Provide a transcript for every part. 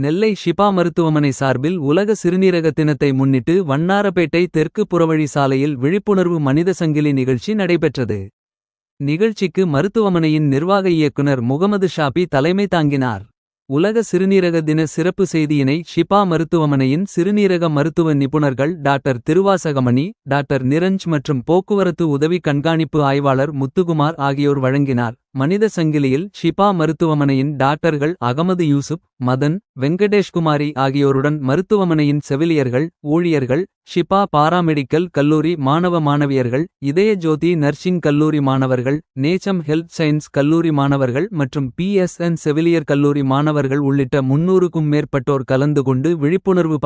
நெல்லை ஷிபா மருத்துவமனை சார்பில் உலக சிறுநீரக தினத்தை முன்னிட்டு வண்ணாரப்பேட்டை தெற்கு புறவழி சாலையில் விழிப்புணர்வு மனித சங்கிலி நிகழ்ச்சி நடைபெற்றது. நிகழ்ச்சிக்கு மருத்துவமனையின் நிர்வாக இயக்குனர் முகமது ஷாபி தலைமை தாங்கினார். உலக சிறுநீரக தின சிறப்பு செய்தியினை ஷிபா மருத்துவமனையின் சிறுநீரக மருத்துவ நிபுணர்கள் டாக்டர் திருவாசகமணி, டாக்டர் நிரஞ்ச் மற்றும் போக்குவரத்து உதவி கண்காணிப்பு ஆய்வாளர் முத்துகுமார் ஆகியோர் வழங்கினார். மனித சங்கிலியில் ஷிபா மருத்துவமனையின் டாக்டர்கள் அகமது யூசுப், மதன், வெங்கடேஷ்குமாரி ஆகியோருடன் மருத்துவமனையின் செவிலியர்கள், ஊழியர்கள், ஷிபா பாராமெடிக்கல் கல்லூரி மாணவ மாணவியர்கள், இதய ஜோதி நர்சிங் கல்லூரி மாணவர்கள், நேச்சம் ஹெல்த் சயின்ஸ் கல்லூரி மாணவர்கள் மற்றும் PSN செவிலியர் கல்லூரி மாணவர்கள் உள்ளிட்ட 300க்கும் மேற்பட்டோர் கலந்து கொண்டு விழிப்புணர்வு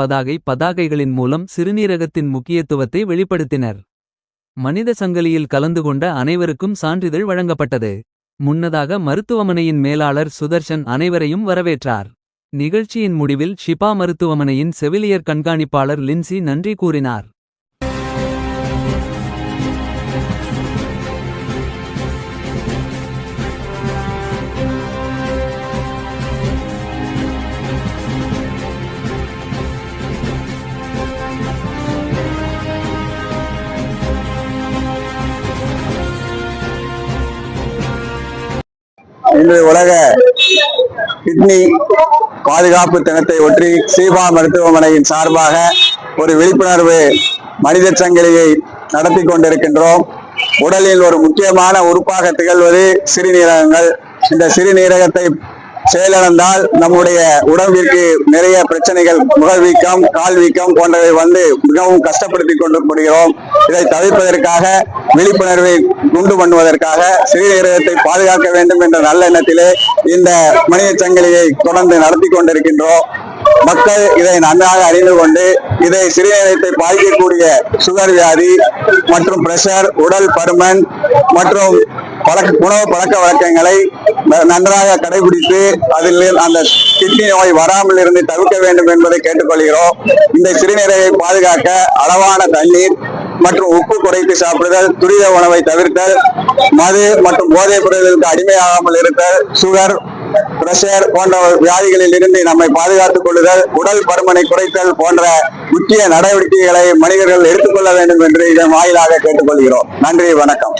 பதாகைகளின் மூலம் சிறுநீரகத்தின் முக்கியத்துவத்தை வெளிப்படுத்தினர். மனித சங்கிலியில் கலந்து கொண்ட அனைவருக்கும் சான்றிதழ் வழங்கப்பட்டது. முன்னதாக மருத்துவமனையின் மேலாளர் சுதர்ஷன் அனைவரையும் வரவேற்றார். நிகழ்ச்சியின் முடிவில் ஷிபா மருத்துவமனையின் செவிலியர் கண்காணிப்பாளர் லின்சி நன்றி கூறினார். இன்று உலக கிட்னி பாதுகாப்பு தினத்தை ஒட்டி ஷிபா மருத்துவமனையின் சார்பாக ஒரு விழிப்புணர்வு மனித சங்கிலியை நடத்தி கொண்டிருக்கின்றோம். உடலில் ஒரு முக்கியமான உறுப்பாக திகழ்வது சிறுநீரகங்கள். இந்த சிறுநீரகத்தை செயலிழந்தால் நம்முடைய உடம்பிற்கு நிறைய பிரச்சனைகள், முகல் வீக்கம், கால் வீக்கம் போன்றவை மிகவும் கஷ்டப்படுத்திக் கொண்டிருக்கிறோம். இதை தவிர்ப்பதற்காக, விழிப்புணர்வை உண்டு பண்ணுவதற்காக, சிறுநீரகத்தை பாதுகாக்க வேண்டும் என்ற நல்ல எண்ணத்திலே இந்த மனித சங்கிலியை தொடர்ந்து நடத்தி கொண்டிருக்கின்றோம். மக்கள் இதை நன்றாக அறிந்து கொண்டு இதை சிறுநீரகத்தை பாதிக்கக்கூடிய சுகர் வியாதி மற்றும் பிரஷர், உடல் பருமன் மற்றும் உணவு பழக்க வழக்கங்களை நன்றாக கடைபிடித்து அதில் அந்த கிட்னி நோய் வராமல் இருந்து தவிர்க்க வேண்டும் என்பதை கேட்டுக்கொள்கிறோம். இந்த சிறுநீரகத்தை பாதுகாக்க அளவான தண்ணீர் மற்றும் உப்பு குறைத்து சாப்பிடுதல், துரித உணவை தவிர்த்தல், மது மற்றும் போதைப் பொருட்களுக்கு அடிமையாகாமல் இருத்தல், சுகர், பிரஷர் போன்ற வியாதிகளில் இருந்து நம்மை பாதுகாத்துக் கொள்ளுதல், உடல் பருமனை குறைத்தல் போன்ற முக்கிய நடவடிக்கைகளை மனிதர்கள் எடுத்துக்கொள்ள வேண்டும் என்று இதன் வாயிலாக கேட்டுக்கொள்கிறோம். நன்றி, வணக்கம்.